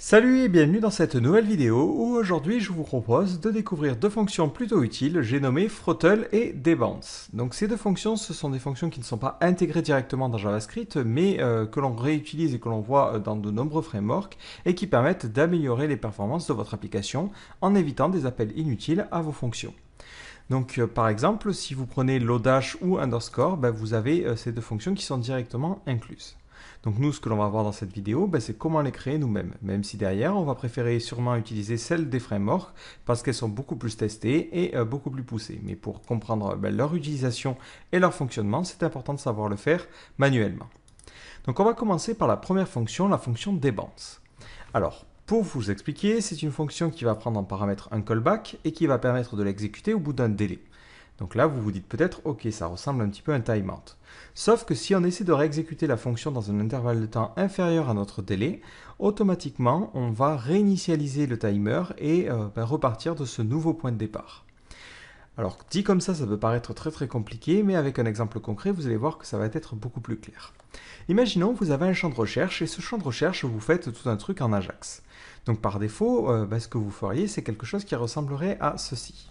Salut et bienvenue dans cette nouvelle vidéo où aujourd'hui je vous propose de découvrir deux fonctions plutôt utiles, j'ai nommé Throttle et Debounce. Donc ces deux fonctions, ce sont des fonctions qui ne sont pas intégrées directement dans JavaScript, mais que l'on réutilise et que l'on voit dans de nombreux frameworks et qui permettent d'améliorer les performances de votre application en évitant des appels inutiles à vos fonctions. Donc par exemple, si vous prenez Lodash ou underscore, vous avez ces deux fonctions qui sont directement incluses. Donc nous, ce que l'on va voir dans cette vidéo, c'est comment les créer nous-mêmes. Même si derrière, on va préférer sûrement utiliser celles des frameworks parce qu'elles sont beaucoup plus testées et beaucoup plus poussées. Mais pour comprendre leur utilisation et leur fonctionnement, c'est important de savoir le faire manuellement. Donc on va commencer par la première fonction, la fonction debounce. Alors, pour vous expliquer, c'est une fonction qui va prendre en paramètre un callback et qui va permettre de l'exécuter au bout d'un délai. Donc là, vous vous dites peut-être, ok, ça ressemble un petit peu à un timeout. Sauf que si on essaie de réexécuter la fonction dans un intervalle de temps inférieur à notre délai, automatiquement, on va réinitialiser le timer et repartir de ce nouveau point de départ. Alors, dit comme ça peut paraître très compliqué, mais avec un exemple concret, vous allez voir que ça va être beaucoup plus clair. Imaginons que vous avez un champ de recherche et ce champ de recherche, vous faites tout un truc en Ajax. Donc par défaut, ce que vous feriez, c'est quelque chose qui ressemblerait à ceci.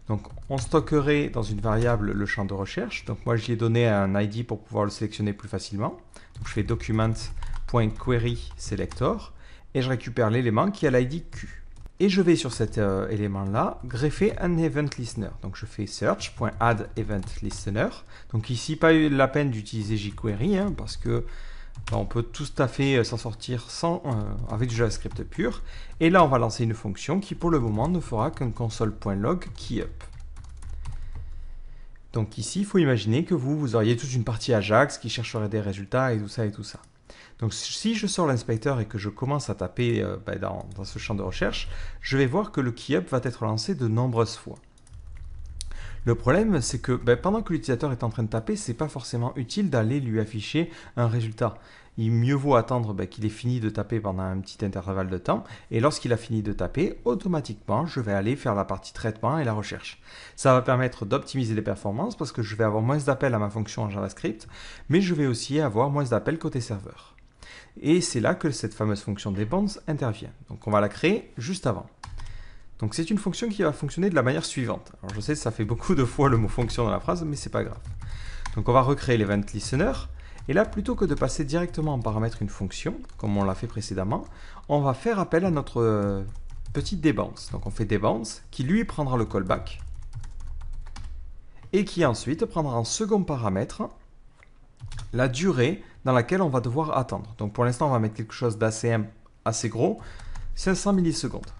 Donc on stockerait dans une variable le champ de recherche. Donc moi j'y ai donné un ID pour pouvoir le sélectionner plus facilement. Donc je fais document.querySelector et je récupère l'élément qui a l'ID Q. Et je vais sur cet élément-là greffer un event listener. Donc je fais search.addEventListener. Donc ici pas eu la peine d'utiliser jQuery parce que on peut tout à fait s'en sortir avec du JavaScript pur. Et là, on va lancer une fonction qui, pour le moment, ne fera qu'un console.log keyup. Donc ici, il faut imaginer que vous auriez toute une partie Ajax qui chercherait des résultats et tout ça et tout ça. Donc si je sors l'inspecteur et que je commence à taper dans ce champ de recherche, je vais voir que le keyup va être lancé de nombreuses fois. Le problème, c'est que pendant que l'utilisateur est en train de taper, ce n'est pas forcément utile d'aller lui afficher un résultat. Il mieux vaut attendre qu'il ait fini de taper pendant un petit intervalle de temps. Et lorsqu'il a fini de taper, automatiquement, je vais aller faire la partie traitement et la recherche. Ça va permettre d'optimiser les performances parce que je vais avoir moins d'appels à ma fonction en JavaScript, mais je vais aussi avoir moins d'appels côté serveur. Et c'est là que cette fameuse fonction debounce intervient. Donc on va la créer juste avant. Donc c'est une fonction qui va fonctionner de la manière suivante. Alors je sais que ça fait beaucoup de fois le mot fonction dans la phrase, mais c'est pas grave. Donc on va recréer l'event listener. Et là, plutôt que de passer directement en paramètre une fonction, comme on l'a fait précédemment, on va faire appel à notre petite debounce. Donc on fait debounce, qui lui prendra le callback, et qui ensuite prendra en second paramètre la durée dans laquelle on va devoir attendre. Donc pour l'instant, on va mettre quelque chose d'assez gros, 500 millisecondes.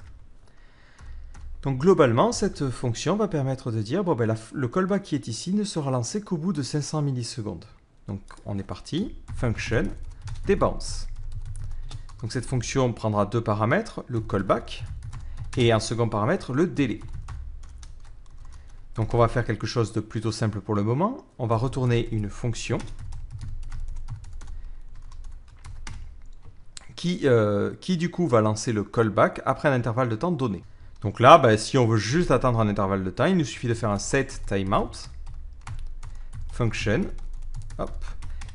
Donc globalement, cette fonction va permettre de dire, le callback qui est ici ne sera lancé qu'au bout de 500 millisecondes. Donc on est parti, function, debounce. Donc cette fonction prendra deux paramètres, le callback, et un second paramètre, le délai. Donc on va faire quelque chose de plutôt simple pour le moment. On va retourner une fonction qui du coup va lancer le callback après un intervalle de temps donné. Donc là, si on veut juste attendre un intervalle de temps, il nous suffit de faire un set timeout, function, hop,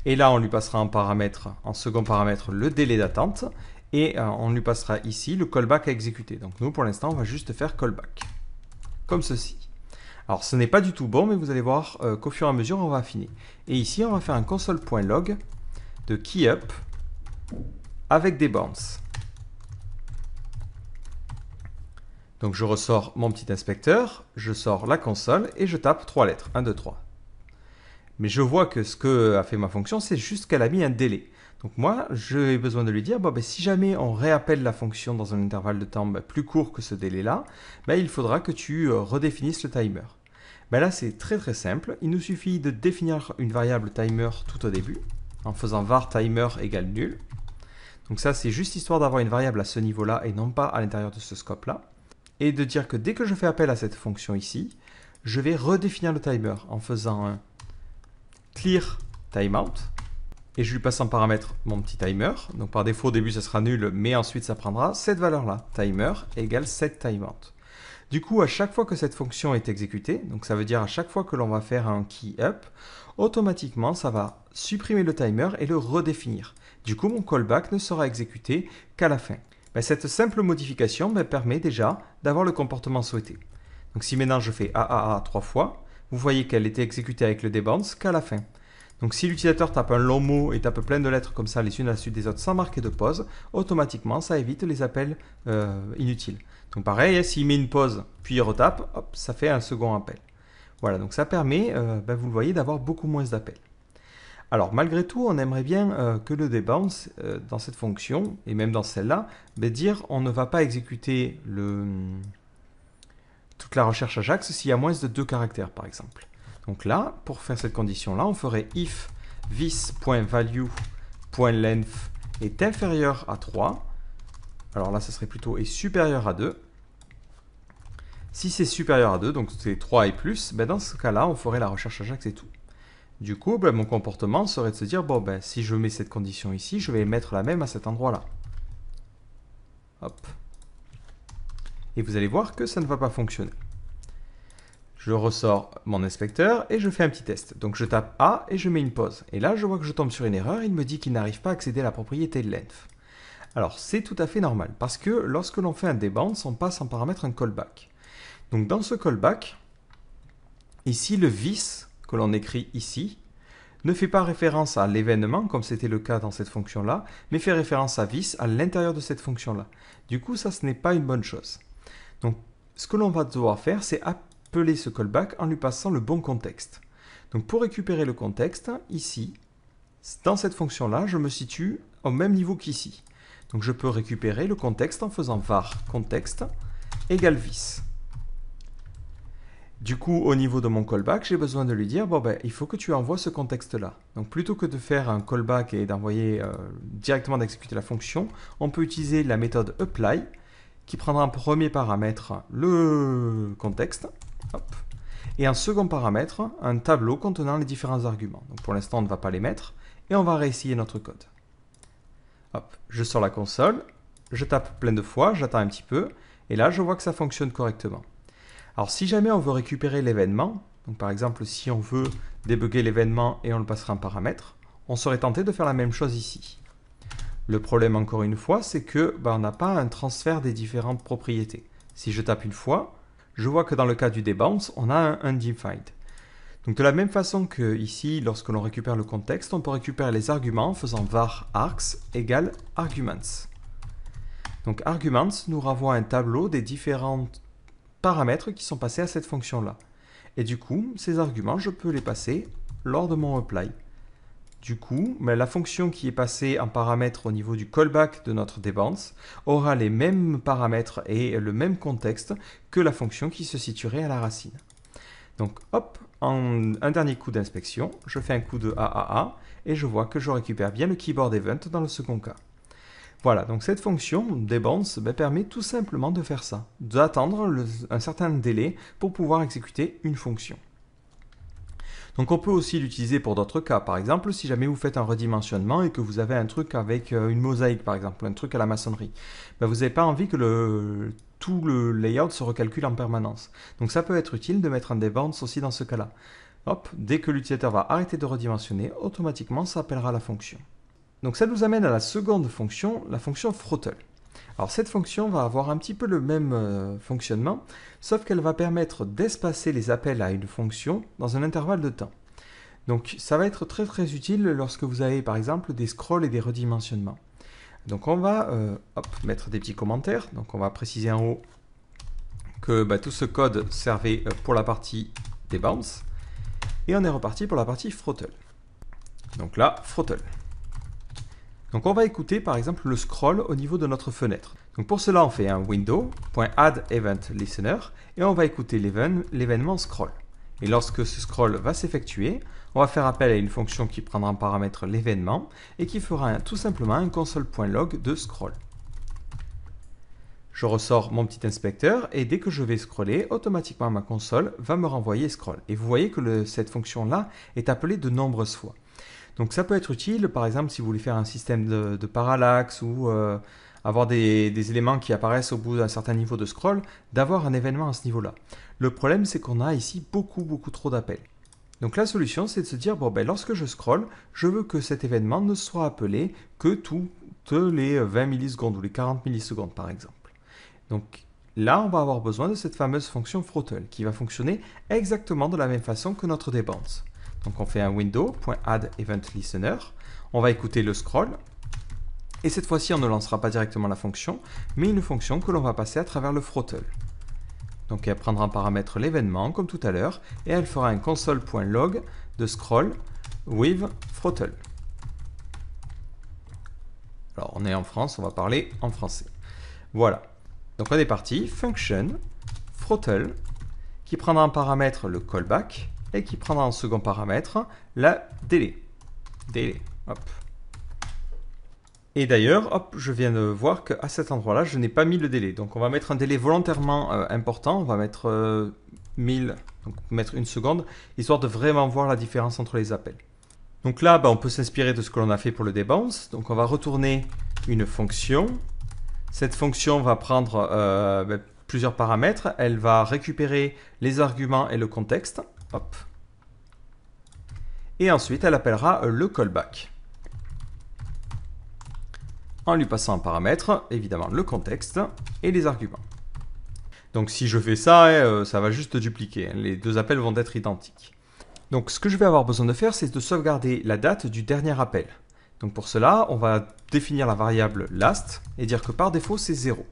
et là on lui passera en second paramètre le délai d'attente, et on lui passera ici le callback à exécuter. Donc nous pour l'instant on va juste faire callback, comme ceci. Alors ce n'est pas du tout bon, mais vous allez voir qu'au fur et à mesure on va affiner. Et ici on va faire un console.log de keyup avec debounce. Donc je ressors mon petit inspecteur, je sors la console et je tape 3 lettres, 1, 2, 3. Mais je vois que ce que a fait ma fonction, c'est juste qu'elle a mis un délai. Donc moi, j'ai besoin de lui dire, si jamais on réappelle la fonction dans un intervalle de temps plus court que ce délai-là, il faudra que tu redéfinisses le timer. Là, c'est très simple. Il nous suffit de définir une variable timer tout au début, en faisant var timer égale nul. Donc ça, c'est juste histoire d'avoir une variable à ce niveau-là et non pas à l'intérieur de ce scope-là. Et de dire que dès que je fais appel à cette fonction ici, je vais redéfinir le timer en faisant un clear timeout et je lui passe en paramètre mon petit timer. Donc par défaut au début ça sera nul, mais ensuite ça prendra cette valeur là, timer égale set timeout. Du coup à chaque fois que cette fonction est exécutée, donc ça veut dire à chaque fois que l'on va faire un key up, automatiquement ça va supprimer le timer et le redéfinir. Du coup mon callback ne sera exécuté qu'à la fin. Ben, cette simple modification permet déjà d'avoir le comportement souhaité. Donc si maintenant je fais AAA 3 fois, vous voyez qu'elle était exécutée avec le debounce qu'à la fin. Donc si l'utilisateur tape un long mot et tape plein de lettres comme ça les unes à la suite des autres sans marquer de pause, automatiquement ça évite les appels inutiles. Donc pareil, s'il met une pause puis il retape, hop, ça fait un second appel. Voilà, donc ça permet, vous le voyez, d'avoir beaucoup moins d'appels. Alors malgré tout, on aimerait bien que le debounce, dans cette fonction, et même dans celle-là, dire on ne va pas exécuter toute la recherche Ajax s'il y a moins de 2 caractères par exemple. Donc là, pour faire cette condition-là, on ferait if this.value.length est inférieur à 3. Alors là, ça serait plutôt est supérieur à 2. Si c'est supérieur à 2, donc c'est 3 et plus, dans ce cas-là, on ferait la recherche Ajax et tout. Du coup, mon comportement serait de se dire, si je mets cette condition ici, je vais mettre la même à cet endroit-là. Hop. Et vous allez voir que ça ne va pas fonctionner. Je ressors mon inspecteur et je fais un petit test. Donc je tape A et je mets une pause. Et là, je vois que je tombe sur une erreur. Il me dit qu'il n'arrive pas à accéder à la propriété length. Alors, c'est tout à fait normal parce que lorsque l'on fait un debounce, on passe en paramètre un callback. Donc dans ce callback, ici, le this que l'on écrit ici ne fait pas référence à l'événement, comme c'était le cas dans cette fonction-là, mais fait référence à this à l'intérieur de cette fonction-là. Du coup, ça, ce n'est pas une bonne chose. Donc, ce que l'on va devoir faire, c'est appeler ce callback en lui passant le bon contexte. Donc, pour récupérer le contexte, ici, dans cette fonction-là, je me situe au même niveau qu'ici. Donc, je peux récupérer le contexte en faisant var contexte égale this. Du coup, au niveau de mon callback, j'ai besoin de lui dire, il faut que tu envoies ce contexte-là. Donc, plutôt que de faire un callback et d'envoyer directement d'exécuter la fonction, on peut utiliser la méthode apply, qui prendra en premier paramètre le contexte, hop, et en second paramètre, un tableau contenant les différents arguments. Donc, pour l'instant, on ne va pas les mettre, et on va réessayer notre code. Hop, je sors la console, je tape plein de fois, j'attends un petit peu, et là, je vois que ça fonctionne correctement. Alors, si jamais on veut récupérer l'événement, donc par exemple, si on veut débugger l'événement et on le passera en paramètre, on serait tenté de faire la même chose ici. Le problème, encore une fois, c'est que on n'a pas un transfert des différentes propriétés. Si je tape une fois, je vois que dans le cas du debounce, on a un undefined. Donc de la même façon que ici, lorsque l'on récupère le contexte, on peut récupérer les arguments en faisant var args égale arguments. Donc arguments nous renvoie un tableau des différentes paramètres qui sont passés à cette fonction-là. Et du coup, ces arguments, je peux les passer lors de mon apply. Du coup, la fonction qui est passée en paramètre au niveau du callback de notre debounce aura les mêmes paramètres et le même contexte que la fonction qui se situerait à la racine. Donc, hop, un dernier coup d'inspection, je fais un coup de AAA et je vois que je récupère bien le keyboard event dans le second cas. Voilà, donc cette fonction debounce permet tout simplement de faire ça, d'attendre un certain délai pour pouvoir exécuter une fonction. Donc on peut aussi l'utiliser pour d'autres cas. Par exemple, si jamais vous faites un redimensionnement et que vous avez un truc avec une mosaïque, par exemple, un truc à la maçonnerie, vous n'avez pas envie que tout le layout se recalcule en permanence. Donc ça peut être utile de mettre un debounce aussi dans ce cas-là. Hop, dès que l'utilisateur va arrêter de redimensionner, automatiquement ça appellera la fonction. Donc ça nous amène à la seconde fonction, la fonction throttle. Alors cette fonction va avoir un petit peu le même fonctionnement, sauf qu'elle va permettre d'espacer les appels à une fonction dans un intervalle de temps. Donc ça va être très très utile lorsque vous avez par exemple des scrolls et des redimensionnements. Donc on va mettre des petits commentaires, donc on va préciser en haut que tout ce code servait pour la partie debounce, et on est reparti pour la partie throttle. Donc là, throttle. Donc on va écouter par exemple le scroll au niveau de notre fenêtre. Donc pour cela on fait un window.add_event_listener et on va écouter l'événement scroll. Et lorsque ce scroll va s'effectuer, on va faire appel à une fonction qui prendra en paramètre l'événement et qui fera tout simplement un console.log de scroll. Je ressors mon petit inspecteur et dès que je vais scroller, automatiquement ma console va me renvoyer scroll. Et vous voyez que cette fonction-là est appelée de nombreuses fois. Donc ça peut être utile, par exemple, si vous voulez faire un système de parallaxe ou avoir des éléments qui apparaissent au bout d'un certain niveau de scroll, d'avoir un événement à ce niveau-là. Le problème, c'est qu'on a ici beaucoup trop d'appels. Donc la solution, c'est de se dire, lorsque je scroll, je veux que cet événement ne soit appelé que les 20 millisecondes ou les 40 millisecondes par exemple. Donc là, on va avoir besoin de cette fameuse fonction throttle qui va fonctionner exactement de la même façon que notre debounce. Donc on fait un window.add_event_listener, on va écouter le scroll, et cette fois-ci on ne lancera pas directement la fonction, mais une fonction que l'on va passer à travers le throttle. Donc elle prendra en paramètre l'événement comme tout à l'heure, et elle fera un console.log de scroll with throttle. Alors on est en France, on va parler en français. Voilà. Donc on est parti, function, throttle, qui prendra en paramètre le callback, et qui prendra en second paramètre la délai. Délai, hop. Et d'ailleurs, hop, je viens de voir qu'à cet endroit-là, je n'ai pas mis le délai. Donc on va mettre un délai volontairement important, on va mettre 1000, donc mettre une seconde, histoire de vraiment voir la différence entre les appels. Donc là, on peut s'inspirer de ce que l'on a fait pour le debounce. Donc on va retourner une fonction. Cette fonction va prendre plusieurs paramètres. Elle va récupérer les arguments et le contexte. Hop. Et ensuite, elle appellera le callback. En lui passant en paramètre, évidemment, le contexte et les arguments. Donc si je fais ça, ça va juste dupliquer. Les deux appels vont être identiques. Donc ce que je vais avoir besoin de faire, c'est de sauvegarder la date du dernier appel. Donc pour cela, on va définir la variable last et dire que par défaut, c'est 0.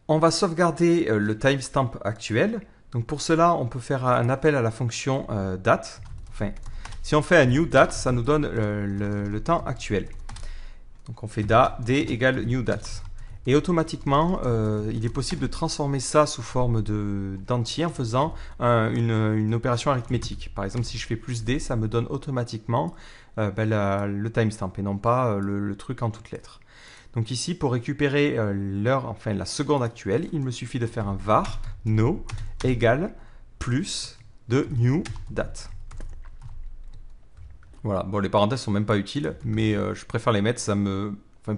On va sauvegarder le timestamp actuel. Donc pour cela, on peut faire un appel à la fonction date. Enfin, si on fait un new date, ça nous donne le temps actuel. Donc on fait d égale new date. Et automatiquement, il est possible de transformer ça sous forme d'entier en faisant une opération arithmétique. Par exemple, si je fais plus d, ça me donne automatiquement le timestamp et non pas le truc en toutes lettres. Donc ici, pour récupérer l'heure, enfin la seconde actuelle, il me suffit de faire un var no égale plus de new date. Voilà, bon, les parenthèses sont même pas utiles, mais je préfère les mettre,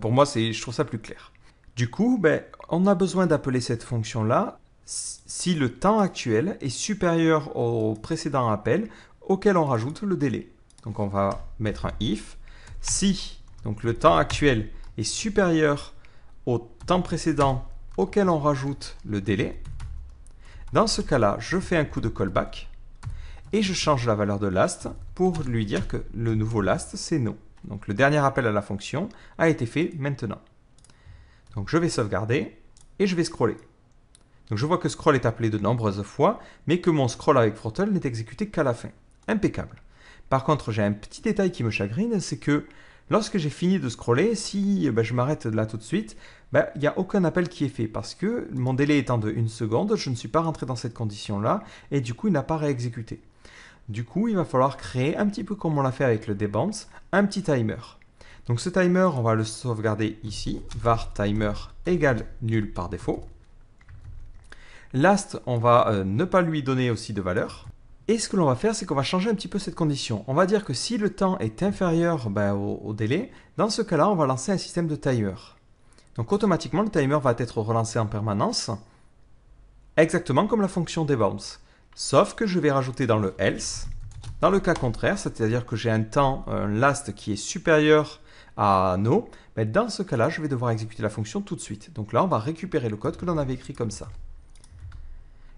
pour moi, je trouve ça plus clair. Du coup, on a besoin d'appeler cette fonction-là si le temps actuel est supérieur au précédent appel auquel on rajoute le délai. Donc on va mettre un if. Si donc, le temps actuel est supérieur au temps précédent auquel on rajoute le délai, dans ce cas-là, je fais un coup de callback et je change la valeur de last pour lui dire que le nouveau last, c'est no. Donc le dernier appel à la fonction a été fait maintenant. Donc je vais sauvegarder et je vais scroller. Donc je vois que scroll est appelé de nombreuses fois, mais que mon scroll avec throttle n'est exécuté qu'à la fin. Impeccable. Par contre, j'ai un petit détail qui me chagrine, c'est que lorsque j'ai fini de scroller, si je m'arrête là tout de suite, il n'y a aucun appel qui est fait parce que mon délai étant de 1 seconde, je ne suis pas rentré dans cette condition-là et du coup, il n'a pas réexécuté. Du coup, il va falloir créer, un petit peu comme on l'a fait avec le debounce, un petit timer. Donc ce timer, on va le sauvegarder ici, var timer égale nul par défaut. Last, on va ne pas lui donner aussi de valeur. Et ce que l'on va faire, c'est qu'on va changer un petit peu cette condition. On va dire que si le temps est inférieur au délai, dans ce cas-là, on va lancer un système de timer. Donc automatiquement, le timer va être relancé en permanence, exactement comme la fonction debounce. Sauf que je vais rajouter dans le else, dans le cas contraire, c'est-à-dire que j'ai un temps, un last qui est supérieur à no, dans ce cas-là, je vais devoir exécuter la fonction tout de suite. Donc là, on va récupérer le code que l'on avait écrit comme ça.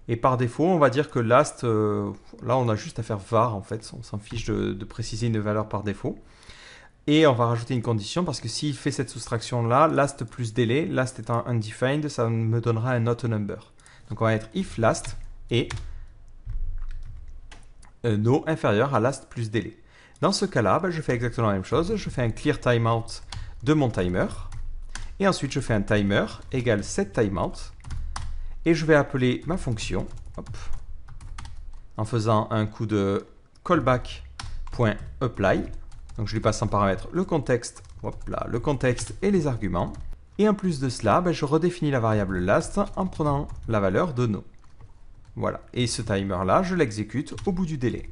Et par défaut, on va dire que last, là on a juste à faire var en fait, on s'en fiche de préciser une valeur par défaut. Et on va rajouter une condition parce que s'il fait cette soustraction là, last plus délai, last étant undefined, ça me donnera un not a number. Donc on va être if last et no inférieur à last plus délai. Dans ce cas-là, je fais exactement la même chose, je fais un clear timeout de mon timer et ensuite je fais un timer égale set timeout. Et je vais appeler ma fonction en faisant un coup de callback.apply. Donc je lui passe en paramètre le contexte, le contexte et les arguments. Et en plus de cela, je redéfinis la variable last en prenant la valeur de no. Voilà. Et ce timer-là, je l'exécute au bout du délai.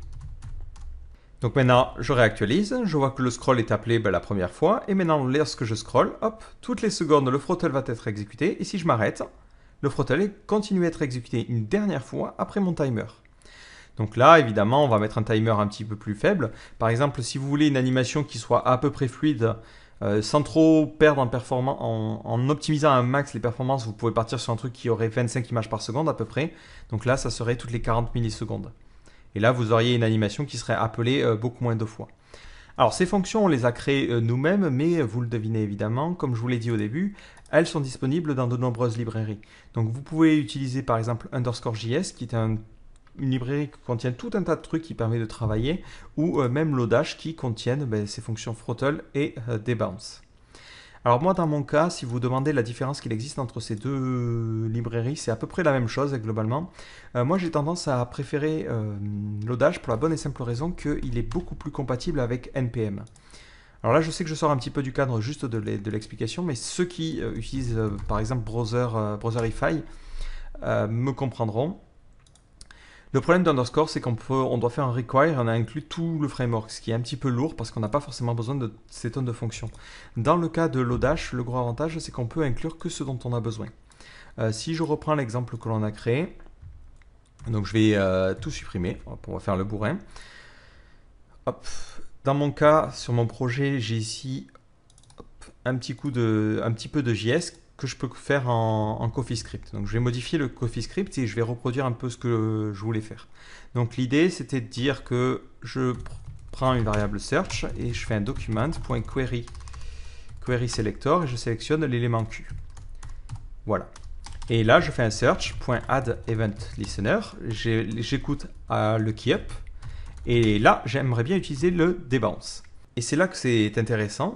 Donc maintenant, je réactualise. Je vois que le scroll est appelé la première fois. Et maintenant, lorsque je scroll, toutes les secondes, le throttle va être exécuté. Et si je m'arrête, le throttle continue à être exécuté une dernière fois après mon timer. Donc là, évidemment, on va mettre un timer un petit peu plus faible. Par exemple, si vous voulez une animation qui soit à peu près fluide, Sans trop perdre en optimisant un max les performances, vous pouvez partir sur un truc qui aurait 25 images par seconde à peu près. Donc là, ça serait toutes les 40 millisecondes. Et là, vous auriez une animation qui serait appelée beaucoup moins de fois. Alors ces fonctions, on les a créées nous-mêmes, mais vous le devinez évidemment, comme je vous l'ai dit au début, elles sont disponibles dans de nombreuses librairies. Donc vous pouvez utiliser par exemple _JS, qui est une librairie qui contient tout un tas de trucs qui permet de travailler, ou même Lodash qui contiennent ces fonctions throttle et debounce. Alors moi dans mon cas, si vous demandez la différence qu'il existe entre ces deux librairies, c'est à peu près la même chose globalement. Moi j'ai tendance à préférer Lodash pour la bonne et simple raison qu'il est beaucoup plus compatible avec NPM. Alors là je sais que je sors un petit peu du cadre juste de l'explication, mais ceux qui utilisent par exemple Browserify me comprendront. Le problème d'Underscore, c'est qu'on doit faire un require et on a inclus tout le framework, ce qui est un petit peu lourd parce qu'on n'a pas forcément besoin de ces tonnes de fonctions. Dans le cas de Lodash, le gros avantage, c'est qu'on peut inclure que ce dont on a besoin. Si je reprends l'exemple que l'on a créé, donc je vais tout supprimer, hop, on va faire le bourrin. Hop. Dans mon cas, sur mon projet, j'ai ici un petit peu de JS que je peux faire en CoffeeScript. Donc je vais modifier le CoffeeScript et je vais reproduire un peu ce que je voulais faire. Donc l'idée c'était de dire que je prends une variable search et je fais un document.query selector et je sélectionne l'élément Q. Voilà. Et là je fais un search.addEventListener, j'écoute le keyup et là j'aimerais bien utiliser le debounce. Et c'est là que c'est intéressant.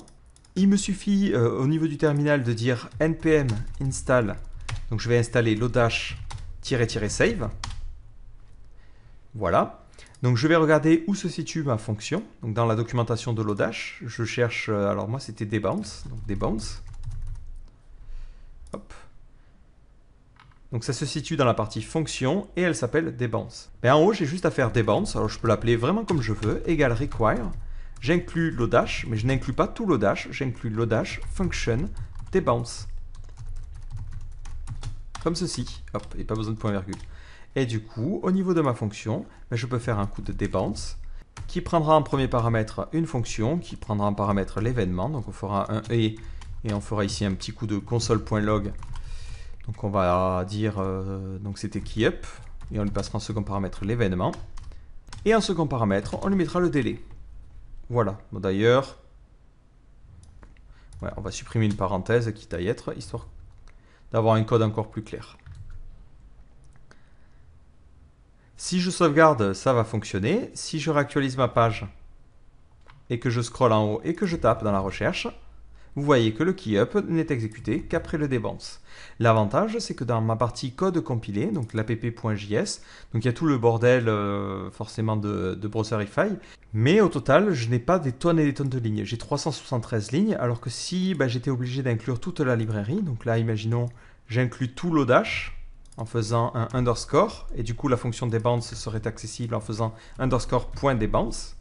Il me suffit au niveau du terminal de dire npm install, donc je vais installer lodash-save. Voilà. Donc je vais regarder où se situe ma fonction. Donc dans la documentation de Lodash, je cherche, alors moi c'était debounce, donc debounce. Hop. Donc ça se situe dans la partie fonction et elle s'appelle debounce. Et en haut, j'ai juste à faire debounce, alors je peux l'appeler vraiment comme je veux, égal require. J'inclus Lodash, mais je n'inclus pas tout Lodash, j'inclus Lodash function debounce. Comme ceci, hop, et pas besoin de point virgule. Et du coup, au niveau de ma fonction, je peux faire un coup de debounce qui prendra en premier paramètre une fonction, qui prendra en paramètre l'événement, donc on fera un et on fera ici un petit coup de console.log. Donc on va dire, donc c'était keyup, et on lui passera en second paramètre l'événement. Et en second paramètre, on lui mettra le délai. Voilà, bon, d'ailleurs, ouais, on va supprimer une parenthèse quitte à y être, histoire d'avoir un code encore plus clair. Si je sauvegarde, ça va fonctionner. Si je réactualise ma page et que je scrolle en haut et que je tape dans la recherche, vous voyez que le keyup n'est exécuté qu'après le debounce. L'avantage, c'est que dans ma partie code compilé, donc l'app.js, donc il y a tout le bordel forcément de Browserify, mais au total, je n'ai pas des tonnes et des tonnes de lignes. J'ai 373 lignes, alors que si j'étais obligé d'inclure toute la librairie, donc là, imaginons, j'inclus tout Lodash en faisant un underscore, et du coup, la fonction debounce serait accessible en faisant underscore.debounce.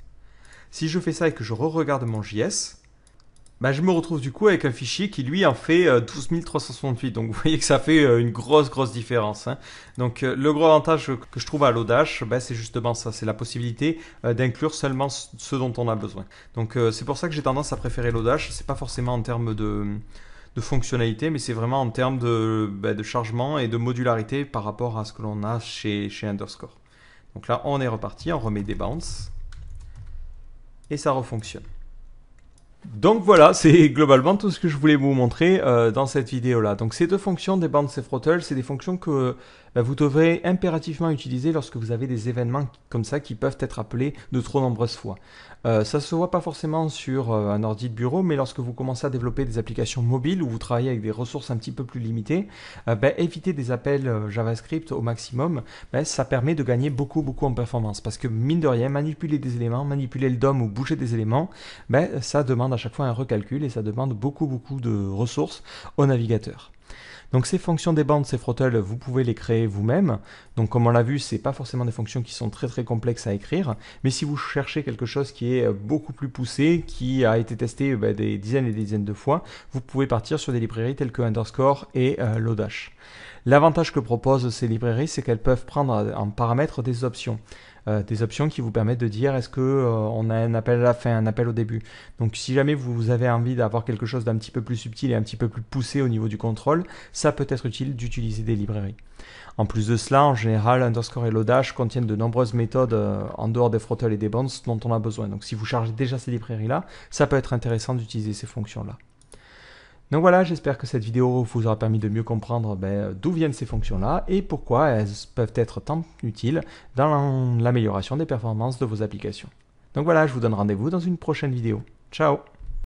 Si je fais ça et que je re-regarde mon JS, je me retrouve du coup avec un fichier qui lui en fait 12 368. Donc vous voyez que ça fait une grosse différence. Hein. Donc le gros avantage que je trouve à Lodash, c'est justement ça, c'est la possibilité d'inclure seulement ce dont on a besoin. Donc c'est pour ça que j'ai tendance à préférer Lodash. C'est pas forcément en termes de fonctionnalité, mais c'est vraiment en termes de chargement et de modularité par rapport à ce que l'on a chez Underscore. Donc là on est reparti, on remet des bounces et ça refonctionne. Donc voilà, c'est globalement tout ce que je voulais vous montrer dans cette vidéo-là. Donc ces deux fonctions, debounce et throttle, c'est des fonctions que vous devrez impérativement utiliser lorsque vous avez des événements comme ça qui peuvent être appelés de trop nombreuses fois. Ça se voit pas forcément sur un ordi de bureau, mais lorsque vous commencez à développer des applications mobiles où vous travaillez avec des ressources un petit peu plus limitées, éviter des appels JavaScript au maximum, ça permet de gagner beaucoup en performance. Parce que mine de rien, manipuler des éléments, manipuler le DOM ou bouger des éléments, ça demande à chaque fois un recalcul et ça demande beaucoup de ressources au navigateur. Donc ces fonctions debounce et throttle, vous pouvez les créer vous-même. Donc comme on l'a vu, c'est pas forcément des fonctions qui sont très complexes à écrire, mais si vous cherchez quelque chose qui est beaucoup plus poussé, qui a été testé des dizaines et des dizaines de fois, vous pouvez partir sur des librairies telles que Underscore et Lodash. L'avantage que proposent ces librairies, c'est qu'elles peuvent prendre en paramètre des options. des options qui vous permettent de dire est-ce que on a un appel à la fin, un appel au début. Donc si jamais vous avez envie d'avoir quelque chose d'un petit peu plus subtil et un petit peu plus poussé au niveau du contrôle, ça peut être utile d'utiliser des librairies. En plus de cela, en général, Underscore et Lodash contiennent de nombreuses méthodes en dehors des throttles et des bounds dont on a besoin. Donc si vous chargez déjà ces librairies-là, ça peut être intéressant d'utiliser ces fonctions-là. Donc voilà, j'espère que cette vidéo vous aura permis de mieux comprendre d'où viennent ces fonctions-là et pourquoi elles peuvent être tant utiles dans l'amélioration des performances de vos applications. Donc voilà, je vous donne rendez-vous dans une prochaine vidéo. Ciao!